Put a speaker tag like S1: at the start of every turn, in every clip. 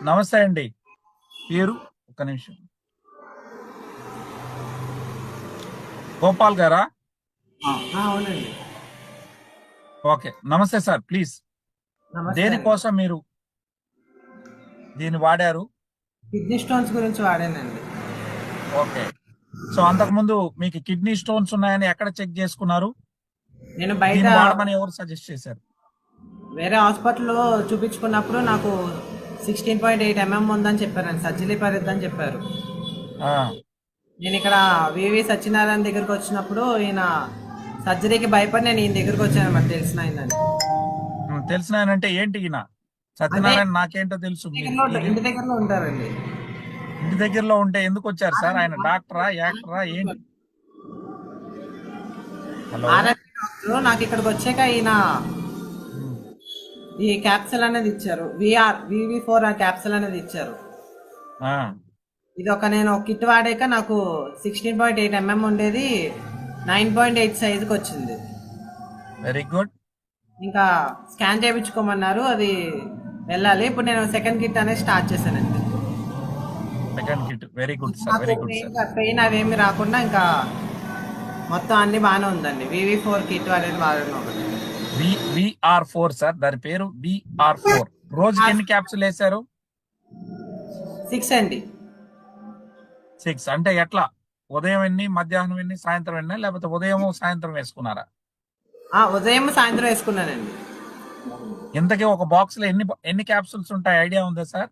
S1: నమస్తే అండి. పేరు ఒక్క నిమిషం. గోపాల్ గారా?
S2: అవునండి.
S1: ఓకే. నమస్తే సార్. ప్లీజ్.
S2: నమస్తే అండి.
S1: దేనికోసం మీరు దీన్ని వాడారు?
S2: కిడ్నీ స్టోన్స్ గురించి వాడానండి.
S1: ఓకే. సో అంతకుముందు మీకు కిడ్నీ స్టోన్స్ ఉన్నాయని ఎక్కడ చెక్ చేసుకున్నారు?
S2: నేను బయట
S1: దీన్ని వాడమని ఎవరు సజెస్ట్ చేశారు?
S2: వేరే హాస్పిటల్‌లో చూపించుకున్నప్పుడు నాకు 16.8 ఉందని చెప్పారండి. సర్జరీ పరిద్దని చెప్పారు.
S1: ఆ,
S2: నేను ఇక్కడ వివి సత్యనారాయణ దగ్గరికి వచ్చినప్పుడు ఈయన సర్జరీకి భయపడి నేను ఈయన దగ్గరికి వచ్చాను మరి తెలిసిన ఆయనని.
S1: తెలిసిన ఆయన అంటే ఏంటి ఈయన?
S2: అంటే
S1: సత్యనారాయణ నాకేంటో తెలుసు.
S2: ఇంటి దగ్గరలో ఉంటారండి.
S1: ఇంటి దగ్గరలో ఉంటే ఎందుకు వచ్చారు సార్? ఆయన డాక్టరా, యాక్టరా, ఏంటి? హలో.
S2: ఆర్ఎంపీ డాక్టర్ నాకు ఇక్కడికి వచ్చాక ఈయన
S1: ఉమ్,
S2: ఈ క్యాప్సూల్ అనేది ఇచ్చారు. వివి4 ఆ క్యాప్సూల్ అనేది ఇచ్చారు.
S1: ఆ,
S2: ఇది నేను కిట్ వాడాక నాకు 16.8 ఉండేది 9.8 సైజుకి వచ్చింది.
S1: Very good.
S2: ఇంకా స్కాన్ చేయించుకోమన్నారు, అది వెళ్ళాలి. ఇప్పుడు నేను సెకండ్ కిట్ అనేది స్టార్ట్ చేశానండి.
S1: Second kit. Very good sir.
S2: నాకు
S1: వెరీ గుడ్ సార్.
S2: పెయిన్ అవేమి రాకుండా ఇంకా మొత్తం అన్ని బాగానే ఉందండి. వివి4 కిట్ అనేది వాడడం ఒకటి.
S1: విఆర్4 సార్, దాని పేరు విఆర్4. రోజుకి ఎన్ని క్యాప్సుల్ వేశారు?
S2: 6 అండి.
S1: 6 అంటే ఎట్లా? ఉదయం ఎన్ని, మధ్యాహ్నం ఎన్ని, సాయంత్రం ఎన్ని, లేకపోతే ఉదయం సాయంత్రం వేసుకున్నారా?
S2: ఉదయం సాయంత్రం వేసుకున్నానండి.
S1: ఇంతకీ ఒక బాక్స్ లో ఎన్ని ఎన్ని క్యాప్సుల్స్ ఉంటాయి ఐడియా ఉందా సార్?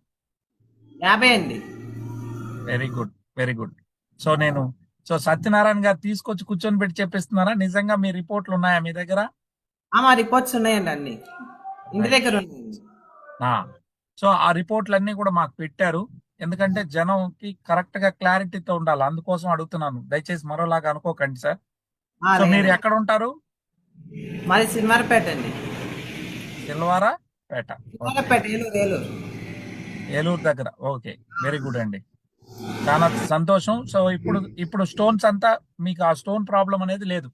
S2: 50 అండి.
S1: Very good. Very good. So Satyanarayana గారు తీసుకొచ్చి కూర్చొని పెట్టి చెప్పిస్తున్నారా? నిజంగా మీ రిపోర్ట్లు ఉన్నాయా మీ దగ్గర?
S2: మా రిపోర్ట్స్ ఉన్నాయండి అన్ని ఇంటి దగ్గర ఉన్నాయండి.
S1: సో ఆ రిపోర్ట్లు అన్ని కూడా మాకు పెట్టారు. ఎందుకంటే జనంకి కరెక్ట్ గా క్లారిటీతో ఉండాలి, అందుకోసం అడుగుతున్నాను. దయచేసి మరోలాగా అనుకోకండి సార్. సో మీరు
S2: లేదండి.
S1: ఎక్కడ ఉంటారు?
S2: మాది సినిమారపేట అండి.
S1: సిల్వారా పేట. ఓకే.
S2: సినిమారపేట, ఏలూరు ఏలూరు.
S1: ఏలూరు దగ్గర. ఓకే. వెరీ గుడ్ అండి. చాలా సంతోషం. సో ఇప్పుడు స్టోన్స్ అంతా మీకు ఆ స్టోన్ ప్రాబ్లం అనేది లేదు?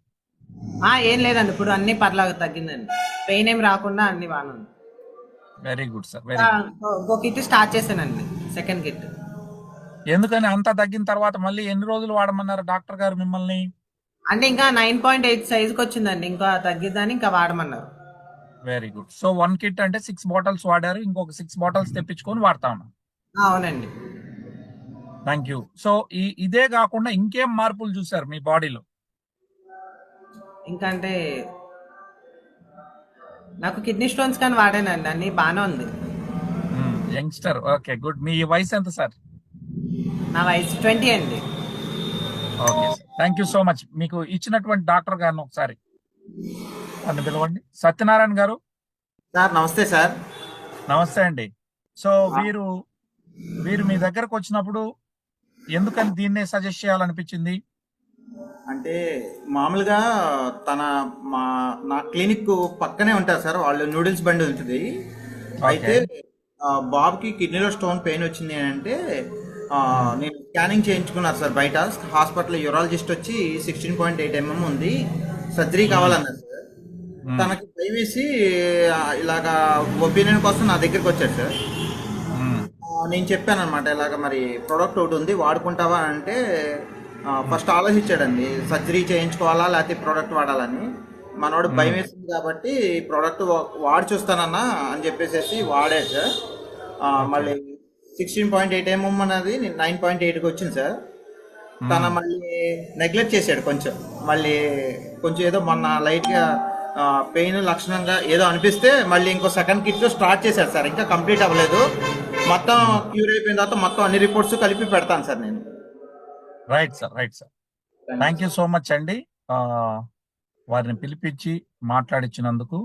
S2: ఏం లేదండి, ఇప్పుడు అన్ని పర్లాగా తగ్గిందండి. పెయిన్ ఏం రాకుండా అన్ని బాగానే ఉంది.
S1: Very good sir. Very good.
S2: ఇంకో కిట్ స్టార్ట్ చేశానండి, సెకండ్ కిట్.
S1: ఎందుకని అంతా తగ్గిన తర్వాత మళ్ళీ ఎన్ని రోజులు వాడమన్నారు డాక్టర్ గారు మిమ్మల్ని?
S2: అంటే ఇంకా 9.8 సైజుకి వచ్చిందండి, ఇంకా తగ్గిద్దని ఇంకా వాడమన్నారు.
S1: Very good. సో 1 కిట్ అంటే 6 బాటిల్స్ వాడారు, ఇంకొక 6 బాటిల్స్ తెప్పించుకొని వాడతా ఉన్నాం.
S2: అవునండి.
S1: Thank you. సో ఇదే కాకుండా ఇంకేం మార్పులు చూసారు మీ బాడీలో?
S2: ఇంకా అంటే నాకు కిడ్నీ స్టోన్స్ కానీ వాడానండి, అన్ని బాగానే ఉంది.
S1: యంగ్స్టర్. Okay, good. మీ వయసు ఎంత సార్?
S2: నా వయసు 20 అండి.
S1: Okay sir. Thank you so much. మీకు ఇచ్చినటువంటి డాక్టర్ గారిని ఒకసారి నన్ను పిలవండి. సత్యనారాయణ గారు.
S3: సార్ నమస్తే సార్.
S1: నమస్తే అండి. సో వీరు వీరు మీ దగ్గరకు వచ్చినప్పుడు ఎందుకని దీన్నే సజెస్ట్ చేయాలనిపించింది?
S3: అంటే మామూలుగా తన మా నా క్లినిక్ పక్కనే ఉంటారు సార్, వాళ్ళు నూడిల్స్ బండి ఉంటుంది. అయితే బాబుకి కిడ్నీలో స్టోన్ పెయిన్ వచ్చింది అంటే నేను స్కానింగ్ చేయించుకున్నారు సార్ బయట హాస్పిటల్. యూరాలజిస్ట్ వచ్చి 16.8 ఉంది, సర్జరీ కావాలన్నారు సార్. తనకి భయం వేసి ఇలాగా ఒపీనియన్ కోసం నా దగ్గరికి వచ్చాడు సార్. నేను చెప్పాను అనమాట, ఇలాగ మరి ప్రోడక్ట్ ఒకటి ఉంది వాడుకుంటావా అంటే ఫస్ట్ ఆలోచించాడండి, సర్జరీ చేయించుకోవాలా లేకపోతే ప్రోడక్ట్ వాడాలని. మనోడు భయం వేస్తుంది కాబట్టి ప్రోడక్ట్ వాడి చూస్తానన్నా అని చెప్పేసి వాడాడు సార్. మళ్ళీ 16.8 అనేది 9.8కి వచ్చింది సార్. తన మళ్ళీ నెగ్లెక్ట్ చేశాడు కొంచెం. మళ్ళీ కొంచెం ఏదో మొన్న లైట్గా పెయిన్ లక్షణంగా ఏదో అనిపిస్తే మళ్ళీ ఇంకో సెకండ్ కిట్ స్టార్ట్ చేశాడు సార్. ఇంకా కంప్లీట్ అవ్వలేదు, మొత్తం క్యూర్ అయిపోయిన తర్వాత మొత్తం అన్ని రిపోర్ట్స్ కలిపి పెడతాను సార్ నేను.
S1: Right sir. Right sir. Thank you so much అండి. వారిని పిలిపించి మాట్లాడించినందుకు.